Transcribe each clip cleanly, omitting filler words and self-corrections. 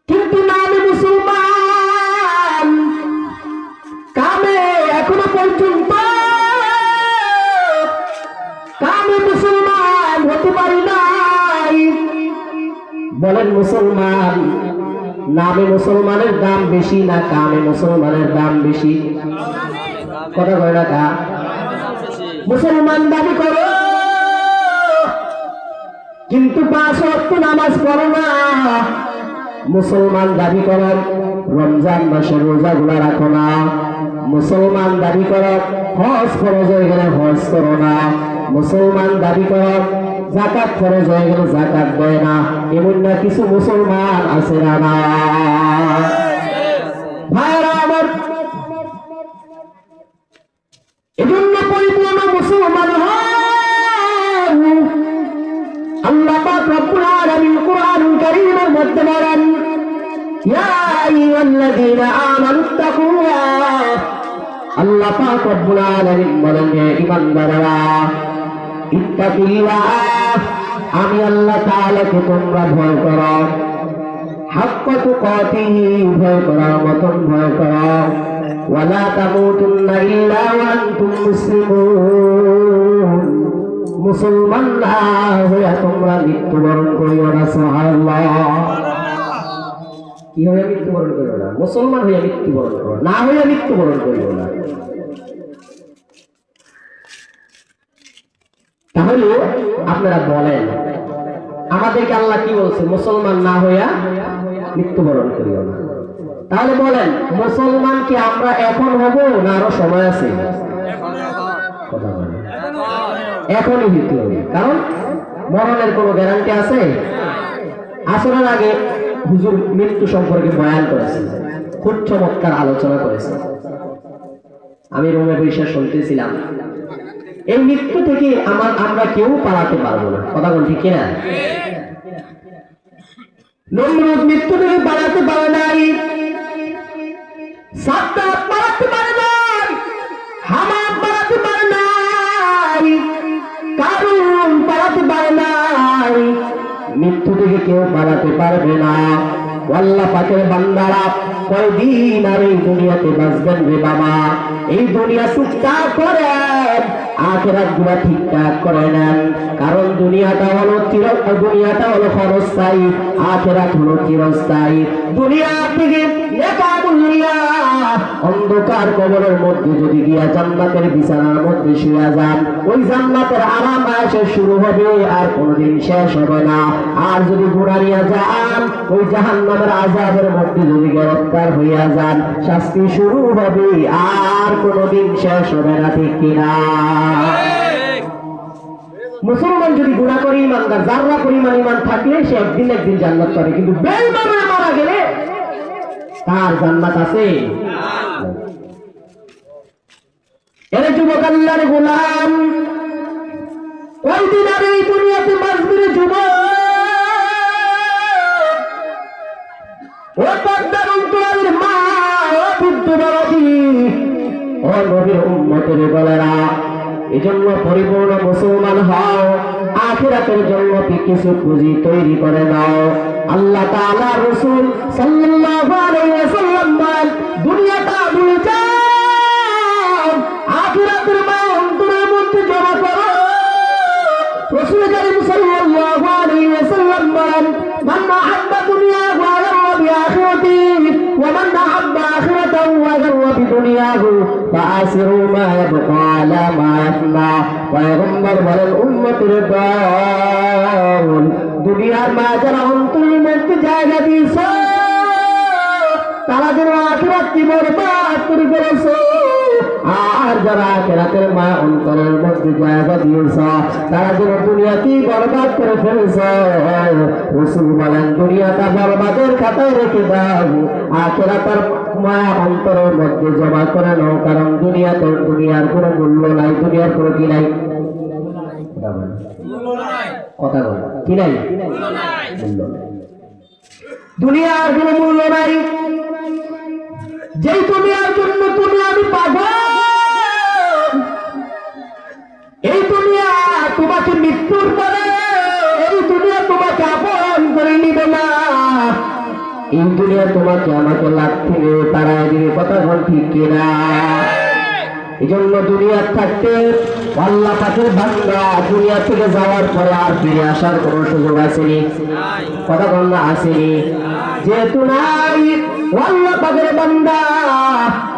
কিন্তু নামে মুসলমান, কামে এখনো পর্যন্ত কামে মুসলমান হতে পারি নাই। বলেন মুসলমান, নামে মুসলমানের দাম বেশি না কামে মুসলমানের দাম বেশি? কথা বলে না কা? মুসলমান দাবি করো কিন্তু 5 ওয়াক্ত নামাজ পড়ো না। মুসলমান দাবি করো রমজান মাসের রোজাগুলো রাখো না। মুসলমান দাবি করো হজ ফরজ হয়ে গেলে হজ করো না। মুসলমান দাবি করো যাকাত ফরজ হয়ে গেলে যাকাত দেয় না। এমন না কিছু মুসলমান আছে না? ভাইরা আমার, এজন্য পরিপূর্ণ মুসলমান হন। আল্লাহ পাক রব্বুল আলামিন কুরআনুল কারীমের মধ্যে বলেন, ইয়া আইয়ুহাল্লাযীনা আমানুত্তাকুল্লাহ। আল্লাহ পাক রব্বুল আলামিন বলেন, হে ঈমানদাররা, ইত্তাকিল্লাহ, আমি আল্লাহ তাআলাকে তোমরা ভয় করো। হাক্কা তুকাতিহি, ভয় করার মতন ভয় করো। ওয়ালা তামুতুন্না ইল্লা ওয়া আনতুম মুসলিমুন, মুসলমান না হইয়া তোমরা মৃত্যুবরণ করিও না। সুবহানাল্লাহ। কি হইয়া মৃত্যুবরণ করিও না? মুসলমান হইয়া মৃত্যুবরণ করো, না হইয়া মৃত্যুবরণ করিও না। তাহলে আপনারা বলেন, আমাদেরকে আল্লাহ কি বলছে? মুসলমান না হইয়া মৃত্যুবরণ করিও না। তাহলে বলেন, মুসলমান কি আমরা এখন হব না আরো সময় আছে? কথা বলেন, এখনই হইতে হবে। কারণ মরণের কোনো গ্যারান্টি আছে? আসরের আগে হুজুর মৃত্যু সম্পর্কে বয়ান করেছে, খুব চমৎকার আলোচনা করেছে। আমি রুমে বসে শুনতেছিলাম। এই মৃত্যু থেকে আমরা কেউ পালাতে পারবো না। কথা বল, ঠিক কিনা? নমরুদ মৃত্যু থেকে পালাতে পারে নাই, সাদ্দাত পালাতে পারে নাই, হামান পালাতে পারে নাই, কারুন পালাতে পারে নাই। মৃত্যু থেকে কেউ পালাতে পারবে না। আল্লাহ পাকের বান্দারা কয়দিন আর এই দুনিয়াতে বাঁচবেন রে বাবা? এই দুনিয়া টুকটাক করেন, আখিরাত গুলা ঠিকঠাক করে নেন। কারণ দুনিয়াটা হলো ক্ষণস্থায়ী, আখিরাত হলো চিরস্থায়ী। দুনিয়া থেকে নেকা দুনিয়া, অন্ধকার কবরের মধ্যে যদি গিয়া জান্নাতের বিছানার মধ্যে শুয়ে যান, ওই জান্নাতের আরাম আয়েশে শুরু হবে আর কোনোদিন শেষ হবে না। আর যদি গুনারিয়া যান, ওই জাহান্নামের আযাবের মধ্যে যদি গ্রেফতার হইয়া যান, শাস্তি শুরু হবে আর কোনোদিন শেষ হবে না। ঠিক কিনা? মুসলমান যদি গুনাহ করে, ইমানদার যারা পরিমাণ ঈমান থাকলে সে একদিন জান্নাত পাবে, কিন্তু বেঈমান হয়ে মারা গেলে তার জান্নাত আছে? এরে যুবক আল্লাহর গোলাম, কয়দিন আর এই দুনিয়াতে বাঁচবি রে যুবক? ও পর্দার অন্তরালের মা, ও বৃদ্ধ বাবাজি, ও নবীর উম্মতের বলেরা, এজন্য পরিপূর্ণ মুসলমান হও। আখিরাতের জন্য কিছু পুঁজি তৈরি করে নাও। আল্লাহ তাআলা রাসূল সাল্লাল্লাহু আলাইহি ওয়াসাল্লাম বলেন, দুনিয়াটা ভুলে যাও, আখিরাতের মা অন্তরের মধ্যে জমা করো। রাসূল কারীম সাল্লাল্লাহু আলাইহি ওয়াসাল্লাম বলেন, মান আহাব্বা দুনিয়াহু ওয়া যাররা বিআখিরাতিহি ওয়া মান আহাব্বা আখিরাতাহু ওয়া যাররা বিদুনিয়াহু ফাআসিরু মা ইয়াবকা আলা মা ইয়াফনা। পয়গম্বর বলেন, উম্মতের দল, দুনিয়ার মা যারা অন্তরের মধ্যে জায়গা দিয়েছে, তারা যেন আখিরাতকে বরবাদ করে ফেলেছে। আর যারা আখিরাতের মা অন্তরের মধ্যে জায়গা দিয়েছে, তারা যেন দুনিয়াকে বরবাদ করে ফেলেছে। রাসূল বলেন, দুনিয়াটা বরবাদের খাতায় রেখে দাও, আখিরাতের মা অন্তরের মধ্যে জমা করে নাও। কারণ দুনিয়ার কোনো মূল্য নাই, দুনিয়ার কোনো কি নাই? কথা বল, কি নাই? মূল্য নাই, দুনিয়ার কোনো মূল্য নাই। যেই দুনিয়ার জন্য তুমি আমি পাগল, এই দুনিয়া তোমাকে মৃত্যুর পরে এই দুনিয়া তোমাকে আপন করে নিবে না। এই দুনিয়া তোমাকে আমাকে লাথি মেরে তাড়ায় দিবে, কথা বল ঠিক কিনা? এই জন্য দুনিয়ার থাকতে আল্লাহ পাকের বান্দা দুনিয়া থেকে যাওয়ার পরে আর ফিরে আসার কোনো সুযোগ আসেনি, কথা বল না আসেনি। যেহেতু নাই আল্লাহ পাকের বান্দা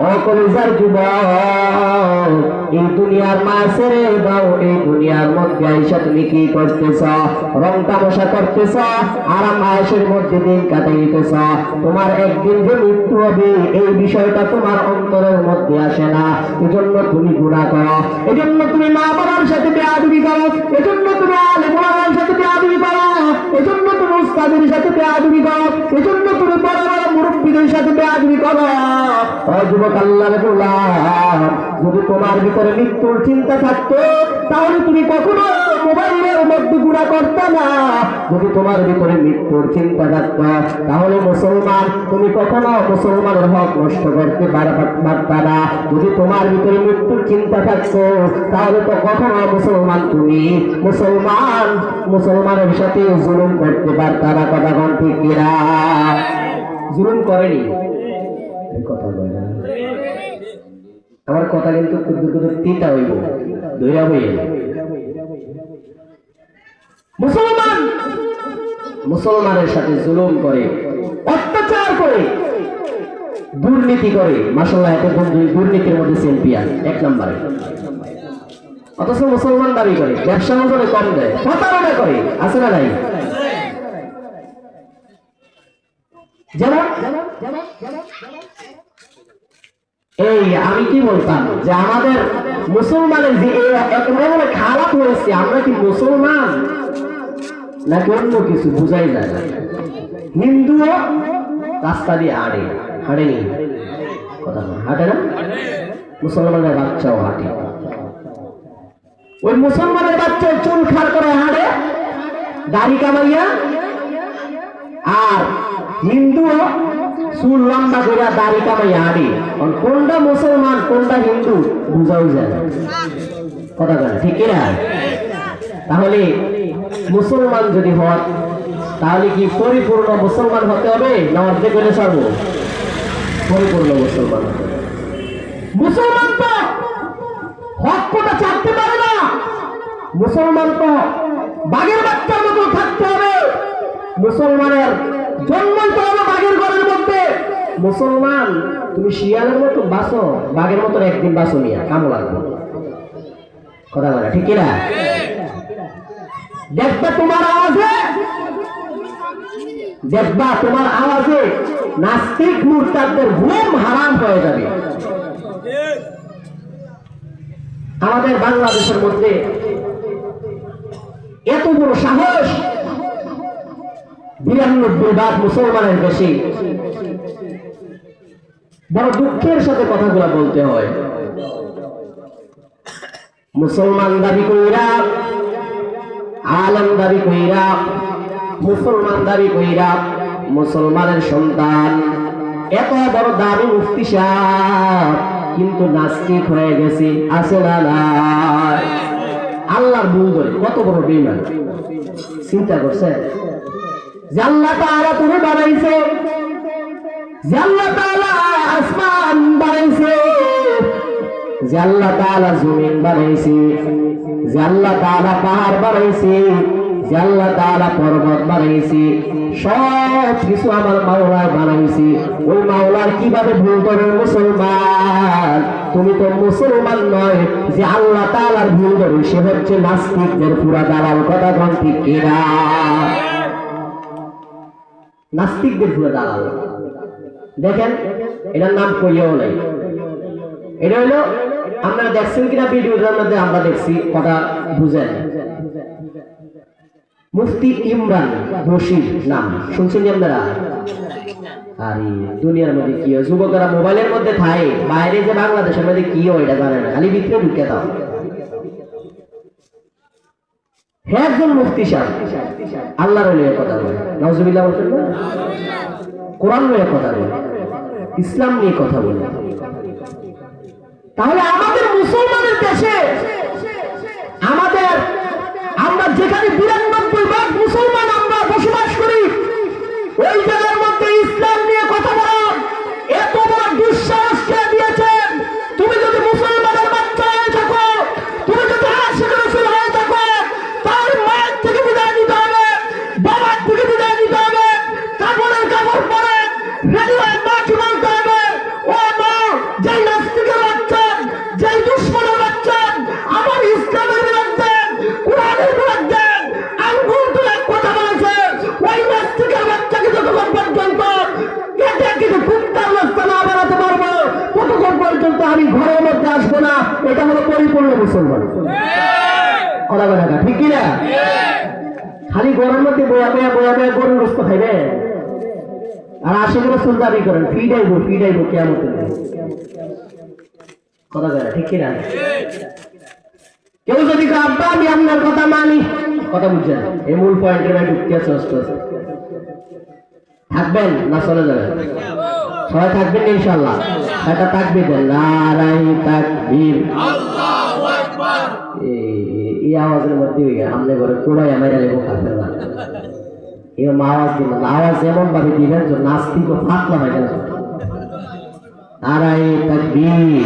ও কলিজার যুবক, এই দুনিয়ার মাঝে দাও, এই দুনিয়ার মধ্যে আইসা তুমি কি করতেছ? রং তামাশা করতেছ, আরাম আয়েশের মধ্যে দিন কাটাইতেছ। তোমার একদিন যে মৃত্যু হবে এই বিষয়টা তোমার অন্তরের মধ্যে আসে না। এজন্য তুমি গুনাহ করো, এজন্য তুমি মা বাবার সাথে বেয়াদবি করো, এজন্য তুমি আলেম ওলামার সাথে বেয়াদবি করো, এজন্য তুমি উস্তাদের সাথে বেয়াদবি করো, এজন্য তুমি বড় বড় মুরব্বিদের সাথে বেয়াদবি করো। ও যুবক আল্লাহর গোলাম, যদি তোমার ভিতরে মৃত্যুর চিন্তা থাকতো তাহলে তুমি কখনো মোবাইলের মধ্যে গুনাহ করতে না। যদি তোমার ভিতরে মৃত্যুর চিন্তা থাকতো তাহলে মুসলমান তুমি কখনো মুসলমানের হক নষ্ট করতে পারতা না। যদি তোমার ভিতরে মৃত্যুর চিন্তা থাকতো তাহলে তো কখনো মুসলমান তুমি মুসলমানের সাথে জুলুম করতে পারতা না, কথা কোন ঠিক কিনা? জুলুম করেনি, কথা বলে না আমার কথা কিন্তু ক্ষুদ্র তিনটা হইব ধৈরা হইল। মুসলমানের সাথে জুলুম করে, অত্যাচার করে, দুর্নীতি করে। মাশাআল্লাহ, এত দুর্নীতির মধ্যে চ্যাম্পিয়ন এক নম্বরে। অথচ মুসলমান দাবি করে ব্যবসা মজুরি কম দেয়, প্রতারণা করে, আছে না নাই? যেমন এই আমি কি বলতাম যে আমাদের মুসলমানের যে একেবারে খারাপ হয়েছে, আমরা কি মুসলমান নাকি অন্য কিছু বুঝাই যায় না। হিন্দুও রাস্তা দিয়ে হাঁটেনি, কথা না হাঁটে না, মুসলমানের বাচ্চাও হাঁটে। ওই মুসলমানের বাচ্চা চুল খাড় করে হাঁটে দাড়ি কামাইয়া, আর হিন্দুও চুল লম্বা করে দাড়ি কামাইয়া হাঁটে। কোনটা মুসলমান কোনটা হিন্দু বুঝাও যায় না, কথা বলে ঠিক না? তাহলে মুসলমান যদি হয় তাহলে কি পরিপূর্ণ মুসলমান হতে হবে না অর্ধেক করে ছাড়বো? পরিপূর্ণ মুসলমান হতে হবে। মুসলমান তো হক কোটা চাটতে পারে না, মুসলমান তো বাঘের বাচ্চার মতো থাকতে হবে। মুসলমানের জন্মই তো হলো বাঘের ঘরের মধ্যে। মুসলমান তুমি শিয়ালের মতো বাঁচো, বাঘের মতো একদিন বাঁচো মিয়া, কামো লাগবে, কথা বলে ঠিক কিনা? দেখবা তোমার আওয়াজে নাস্তিক মুরতাদদের ঘুম হারাম হয়ে যাবে। আমাদের বাংলাদেশের মধ্যে এত বড় সাহস, ৯২% মুসলমানের বেশি। বড় দুঃখের সাথে কথাগুলো বলতে হয়। মুসলমান দাবি কইরা, আলেম দাবি কইরা, মুসলমান দাবি কইরা, মুসলমানের সন্তান, এত বড় দাবি মুফতি সাহেব, কিন্তু নাস্তিক হয়ে গেছে, আছে না নাই? আল্লাহর ভুল ধরে কত বড় বেঈমান। চিন্তা করছে যে আল্লাহ তাআলা তুমি বানাইছে, যে আল্লাহ তাআলা আসমান বানাইছে, যে আল্লাহ তাআলা জমিন বানাইছে, যে আল্লাহ তাআলা পাহাড় বানাইছে, যে আল্লাহ তাআলা পর্বত বানাইছে, সব কিছু আমার মাওলা বানাইছে। ওই মাওলার কিভাবে ভুল করে মুসলমান? তুমি তো মুসলমান নয়, যে আল্লাহ তাআলার ভুল করে সে হচ্ছে নাস্তিকদের পুরা দালাল, কথা কোন ঠিক কিনা? নাস্তিকদের পুরা দালাল। দেখেন এটার নাম কইয়াও নাই। এটা হলো আপনারা দেখছেন কিনা ভিডিওটার মধ্যে আমরা দেখছি, কথা বুঝেন। মুফতি ইমরান রশিদ নাম শুনছেন আপনারা? আরে দুনিয়ার মধ্যে কি হয়, যুবকেরা মোবাইলের মধ্যে থাকে, বাইরে যে বাংলাদেশের মধ্যে কি হয় এটা জানে না, খালি ভিতরে ঢুকে দাও। একজন মুফতি সাহেব আল্লাহর ওলির কথা বলে, নাউজুবিল্লাহ বলছেন না, কোরআন নিয়ে কথা বলে, ইসলাম নিয়ে কথা বলে। তাহলে আমাদের মুসলমানের দেশে আমরা যেখানে ৯২% মুসলমান আমরা বসবাস করি, ওই জায়গার মধ্যে ইসলাম মুসলমান কথা বলে না ঠিক কিনা খালি গরমের মধ্যে বয়া গরুর গোস্ত খাইবে আর আশেগুলো সুলদারি করেন ফিডাইব কেমন কথা বলে ঠিক কিনা কেউ যদি আব্বা আমি আপনার কথা মানি কথা বুঝছেন এই মূল পয়েন্টের ভাই ঢুকতে আছে থাকবেন না চলে যাবেন সবাই থাকবেন ইনশাআল্লাহ এটা তাকবীর দেন নারাই তাকবীর আল্লাহু আকবার এই আওয়াজের মধ্যে আমনে ঘরে কোড়াই আমার আলে কাফের না এই আওয়াজ দিন আওয়াজ এমন ভাবে দিবেন যে নাস্তিক ও ফাতলা হয়ে গেল নারাই তাকবীর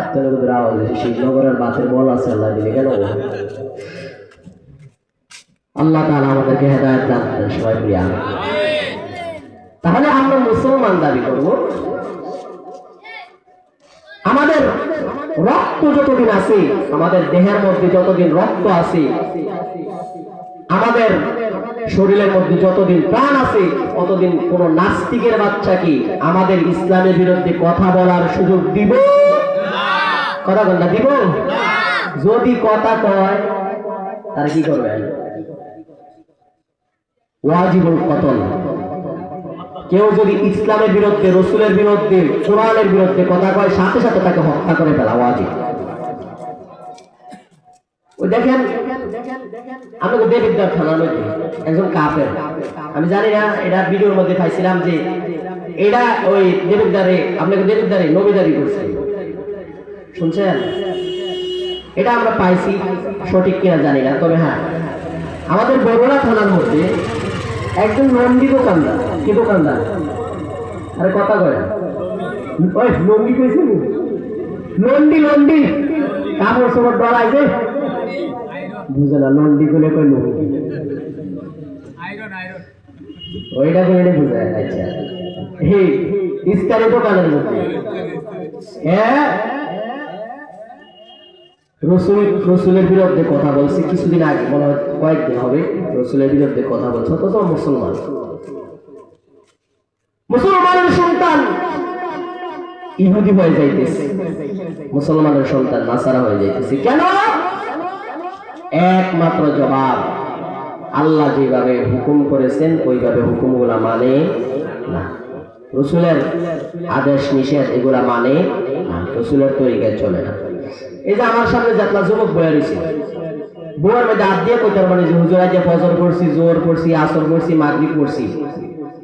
আত্মনগরের আওয়াজ সেই নগরের বাতের বল আছে আল্লাহ দিলে কেন আল্লাহ তাআলা আমাদেরকে হেদায়েত দান করেন সবাই প্রিয় তাহলে আমরা মুসলমান দাবি করব আমাদের রক্ত যতদিন আছে আমাদের দেহের মধ্যে যতদিন রক্ত আছে আমাদের শরীরের মধ্যে যতদিন প্রাণ আছে ততদিন কোন নাস্তিকের বাচ্চা কি আমাদের ইসলামের বিরুদ্ধে কথা বলার সুযোগ দিব কথা বল না দিব যদি কথা কয় তারা কি করবে ওয়াজিবুল কতল কেউ যদি ইসলামের বিরুদ্ধে রসুলের বিরুদ্ধে কোরআনের বিরুদ্ধে কথা কয় সাথে সাথে তাকে হত্যা করে ফেলা ওয়াজিব ওই দেখেন আমাকে দেবিদ্দার থানার মধ্যে একজন কাফের আমি জানি না এটা ভিডিওর মধ্যে পাইছিলাম যে এটা ওই দেবিদ্দারে আপনাকে দেবিদ্দারে নবীদারি করছে শুনছেন এটা আমরা পাইছি সঠিক কিনা জানি না তবে হ্যাঁ আমাদের বরুণা থানার মধ্যে একজন নন্দী দোকানদার কি দোকানদার আরে কথা কয় ওই নন্দী কইছে নন্দী কাপড় সবার ডরাই যে বুঝে না নন্দী বলে কই নন্দী ওইটা করে বুঝে আচ্ছা এই ইস্তারি দোকানের মধ্যে হ্যাঁ রসুলের বিরুদ্ধে কথা বলছে কিছুদিন আগে মনে হয় কয়েকদিন হবে রসুলের বিরুদ্ধে কথা বলছে অথচ মুসলমানের সন্তান ইহুদি হয়ে যাইতেছে মুসলমানের সন্তান নাসারা হয়ে যাইতেছে কেন একমাত্র জবাব আল্লাহ যেভাবে হুকুম করেছেন ওইভাবে হুকুমগুলা মানে না রসুলের আদেশ নিষেধ এগুলা মানে না রসুলের তরিকায় চলে না এই যে আমার সামনে যাত্রা যুবক বয়ে রয়েছে বউয়ের মধ্যে হাত দিয়ে কইতার মানে যে হুজুর আজ ফজর পড়ছি জোহর পড়ছি আসর পড়ছি মাগরিব পড়ছি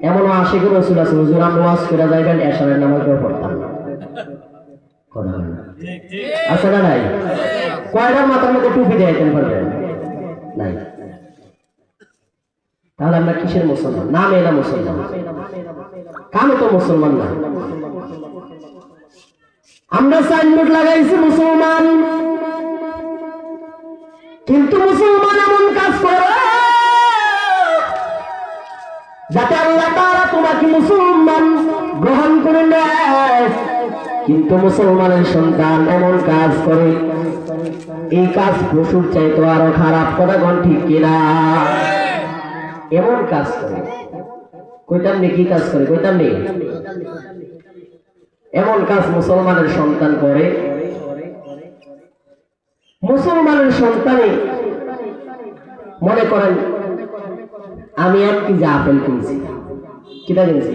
এমনও আশিকুর রসুল আছে হুজুর আমরা ওয়াজ করে যাইবেন এশারের নামাজ পড়তাম না কথা হয় না আছে না নাই কয়টার মাথার মধ্যে টুপি দেখাইতেন পারবেন নাই তাহলে আমরা কিসের মুসলমান নামে না মুসলমান কামে তো মুসলমান না আমরা সাইনবোর্ড লাগাইছি মুসলমান কিন্তু মুসলমান এমন কাজ করে যাতে আল্লাহ তাআলা তোমাকে মুসলমান গ্রহণ করে নেয় কিন্তু মুসলমানের সন্তান এমন কাজ করে এই কাজ পশুর চাইতে আরো খারাপ কথা কোন ঠিক কিনা এমন কাজ করে কইতাম নে কি কাজ করে কইতাম নে এমন কাজ মুসলমানের সন্তান করে মুসলমানের সন্তানে মনে করেন আমি এক কেজি আপেল কিনছি কিনা কিনছি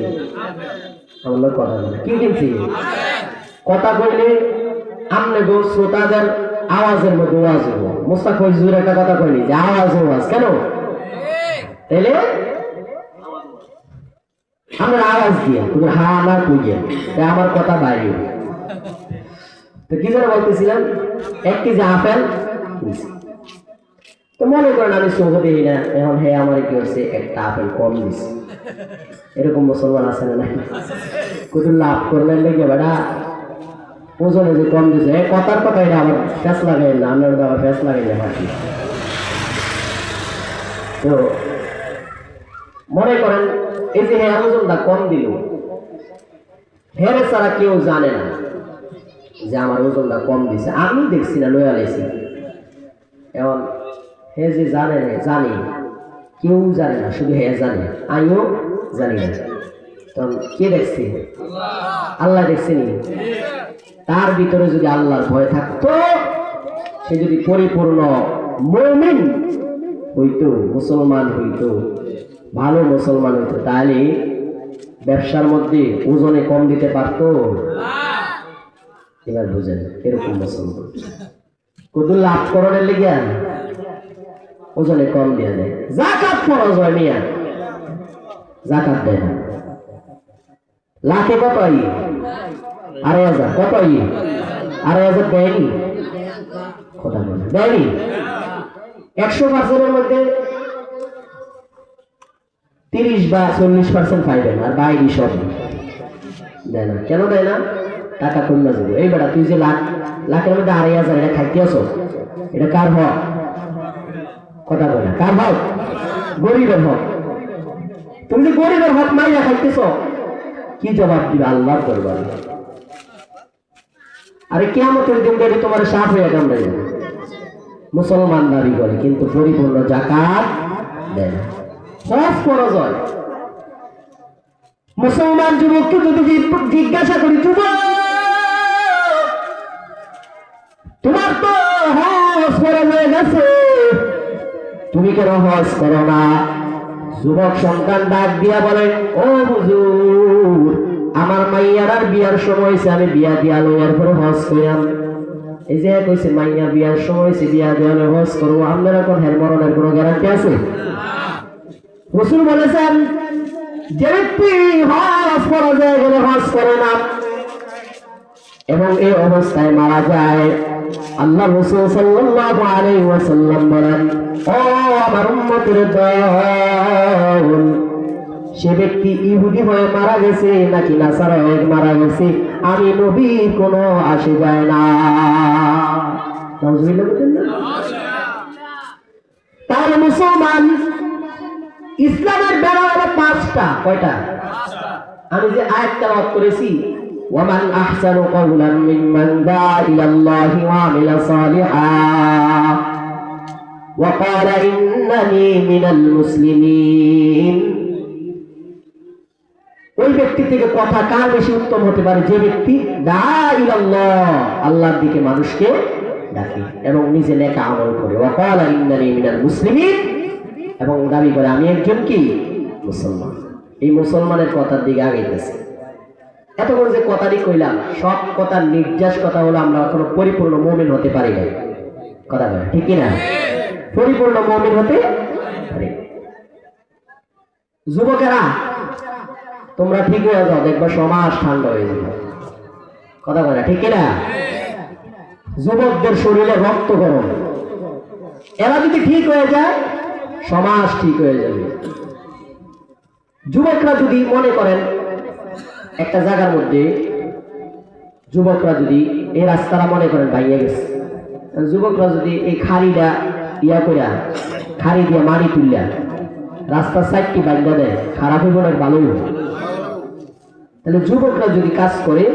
আমার কথা বলে কি কিনছি কথা কইলে আমনে গো শ্রোতাদের আওয়াজের মধ্যে আওয়াজ হবো মোস্তাক হুজুর একটা কথা কইনি যে আওয়াজ কেন তাইলে আমরা আওয়াজ দিয়ে তুমি হা না কইয়ে আমার কথা বাইরে তো কি করে বলতেছিলাম এক কেজি আপেল তো মনে করেন আমি চোখ দিই না এখন হে আমার কি হচ্ছে একটা আপেল কম দিচ্ছে এরকম মুসলমান আছে না কত লাভ করলেন লেগে বেড়া ওজনে যে কম দিচ্ছে কথার কথা এটা আমার ফ্যাস লাগাই না আমার বাবা ফ্যাস লাগাই না বাকি তো মনে করেন এই যে হ্যাঁ ওজনটা কম দিল হেরে ছাড়া কেউ জানে না যে আমার ওজনটা কম দিছে আমি দেখছি না লয়া লাইছি এখন হে যে জানে না জানি কেউ জানে না শুধু হে জানে আমিও জানি না তখন কে দেখছি আল্লাহ দেখছেনি তার ভিতরে যদি আল্লাহর ভয় থাকতো, সে যদি পরিপূর্ণ মুমিন হইতো, মুসলমান হইতো, ভালো মুসলমান হইতো, তাহলে ব্যবসার মধ্যে ওজনে কম দিতে পারতো? এবার বুঝেন, এরকম মুসলমান কত লাভ করণের লেগে ওজনে কম দিয়ে দেয়। জাকাত ফরজ হয় মিয়া, জাকাত দেয় না। লাখে কত 2,500, কত 2,500 দেয়নি, কথা বলে দেয়নি। 100%-এর মধ্যে 30 বা 40% পাইবেন, আর বাইরে সব দেয় না। কেন দেয় না? টাকা কমে যাবে। এই বেটা, তুই যে লাখের মধ্যে 2,500 এটা খাইতে আসো, এটা কার হক? কথা বলে না, কার হক? গরিবের হক। তুমি যে গরিবের হক মাইয়া খাইতেছ, কি জবাব দিবে আল্লাহর দরবারে? আরে কিয়ামতের দিন দেখে তোমার সাপ হয়ে কামড়ে যাবে। মুসলমান দাবি করে কিন্তু পরিপূর্ণ যাকাত দেয় না। হজ ফরজ হয়। মুসলমান যুবককে যদি জিজ্ঞাসা করি, যুবক তোমার তো হজ ফরজ হয়ে গেছে, তুমি কেন হজ করো না? যুবক সন্তান ডাক দিয়া বলে, ও হুজুর, আমার মাইয়ার বিয়ার সময় হয়েছে, আমি বিয়া দিয়া লইয়ার পরে হজ করিলাম। এই যে কইছে মাইয়া বিয়ার সময় হয়েছে, বিয়া দিয়া হজ করবো, আপনার এখন হের মরণের কোনো গ্যারান্টি আছে? রাসূল বলেছেন, যে ব্যক্তি হজ ফরজ হয়ে গেলে হজ করে না এবং এই অবস্থায় মারা যায়, আল্লাহ রাসূল সাল্লাল্লাহু আলাইহি ওয়াসাল্লাম বলেন, ও আমার উম্মতের দল, সে ব্যক্তি ইহুদি হয়ে মারা গেছে নাকি নাসারা হয়ে মারা গেছে, আমি নবীর কোনো আসে যায় না। তাহলে মুসলমান ইসলামের বেড়া হলো 5টা। কয়টা? আমি যে আয়াত তেলাওয়াত করেছি, ওয়ামান আহসানু কাওলান মিম্মান দাআ ইলাল্লাহি ওয়া আমিলা সালিহান ওয়া ক্বালা ইন্নানি মিনাল মুসলিমিন। ওই ব্যক্তি থেকে কথা কার বেশি উত্তম হতে পারে? যে ব্যক্তি দাআ ইলাল্লাহ, আল্লাহর দিকে মানুষকে ডাকে এবং নিজে নেক আমল করে, ওয়া ক্বালা ইন্নানি মিনাল মুসলিমিন, এবং দাবি করে আমি একজন কি মুসলমান। এই মুসলমানের কথার দিকে আগাইতেছে। এতক্ষণ যে কথাটি কইলাম, সব কথার নির্যাস কথা হলো আমরা এখনো পরিপূর্ণ মুমিন হতে পারি নাই। কথা বলে ঠিক কিনা? পরিপূর্ণ মুমিন হতে পারি। যুবকেরা তোমরা ঠিক হয়ে যাও, দেখবা সমাজ ঠান্ডা হয়ে যাবে। কথা বলে ঠিক কিনা? যুবকদের শরীরে রক্ত গরম, এরা যদি ঠিক হয়ে যায় সমাজ ঠিক হয়ে যাবে। যুবকরা যদি মনে করেন একটা জায়গার মধ্যে, যুবকরা যদি এই রাস্তাটা মনে করেন ভাইয়া গেছে, যুবকরা যদি এই খাড়িটা ইয়া করে খাড়ি দিয়ে মারি তুললা রাস্তার সাইডটি বান্ধা দেয়, খারাপ হইব না ভালোই হবে। তাহলে যুবকরা যদি কাজ করে,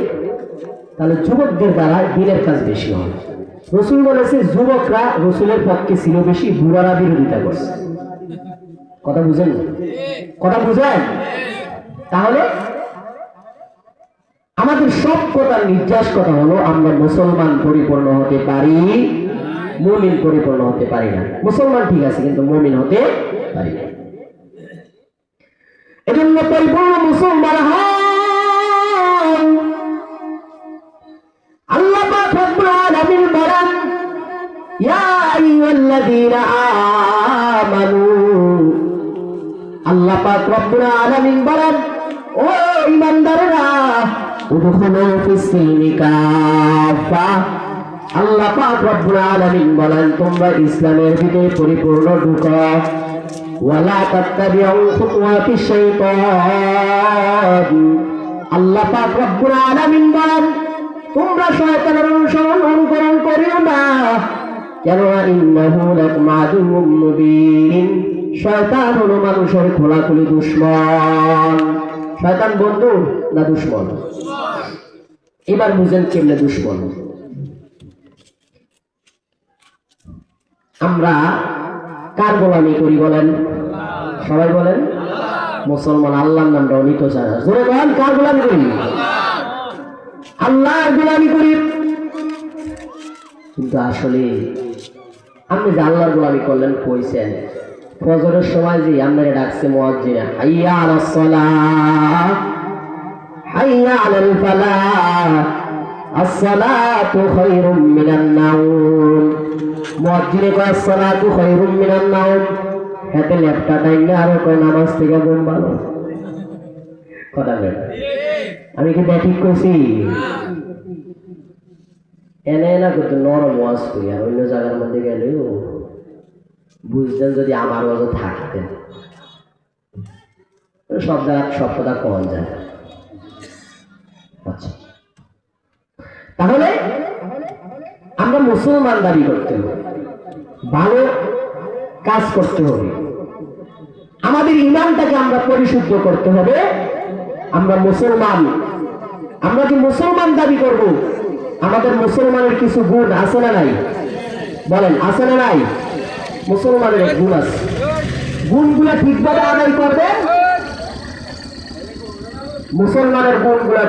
তাহলে যুবকদের দ্বারা দিনের কাজ বেশি হয়। রাসূল বলেছে, যুবকরা রাসূলের পক্ষে ছিল বেশি, বুড়ারা বিরোধিতা করছে। কথা বুঝেন? কথা বুঝেন? তাহলে আমাদের সব কথার নির্যাস কথা হলো, আমরা মুসলমান পরিপূর্ণ হতে পারি, মুমিন পরিপূর্ণ হতে পারি না। মুসলমান ঠিক আছে কিন্তু মুমিন হতে পারি না। এজন্য পরিপূর্ণ মুসলমান হন। আল্লাহ পাক রব্বুল আলামিন বলেন, ইয়া আইয়ুহাল্লাযীনা আমানু, আল্লাহ পাক রব্বুল আলামিন বলেন, ও ঈমানদাররা, উদখুলু ফিস-সিলমি কাফা। আল্লাহ পাক রব্বুল আলামিন বলেন, তোমরা ইসলামের ভিতরে পরিপূর্ণ ঢুকো। ওয়ালা তাত্তাবিউ খুতুওয়াতিশ শাইতান। আল্লাহ পাক রব্বুল আলামিন বলেন, তোমরা শয়তানের অনুকরণ করিও না। কেন? ইন্নাহু লাকুম আদুউম মুবিন। শয়তান হলো মানুষের খোলাখুলি দুশমন। শয়তান বন্ধু না দুশমন? এবার বুঝেন কেমনে দুশমন। আমরা কার গোলামি করি বলেন? সবাই বলেন মুসলমান। আল্লাহর নামটা নিতে চায় না। জোরে বলেন, কার গোলামি করি? আল্লাহর গোলামি করি, কিন্তু আসলে আপনি যে আল্লাহর গোলামি করলেন কইছেন ফজরের সময় যে আপনারে ডাকছে মুয়াজ্জিন, হাইয়া আলাস সালাহ হাইয়া আলাল ফালাহ আসসালাতু খায়রুম মিনান নাওম। মুয়াজ্জিনে কয় আসসালাতু খায়রুম মিনান নাওম, হাতে লেপটা টাইনা আর কয় নামাজ থেকে ঘুম ভালো। কথা বলেন, আমি কি ঠিক কইছি? এনে না কিন্তু নরম ওয়াজ করি, আর অন্য জায়গার মধ্যে গেলেও বুঝতেন যদি আমার ওয়াজও থাকতেন। সব জায়গা সব কথা কম যায়। আচ্ছা, তাহলে আমরা মুসলমান দাবি করতে হবে, ভালো কাজ করতে হবে, আমাদের ইমানটাকে আমরা পরিশুদ্ধ করতে হবে। আমরা মুসলমান, আমরা কি মুসলমান দাবি করব, আমাদের মুসলমানের কিছু গুণ আছে না নাই? বলেন আছে না নাই? মুসলমানের গুণ আছে, গুণগুলা ঠিকভাবে আদায় করবে। মুসলমানের গুণগুলা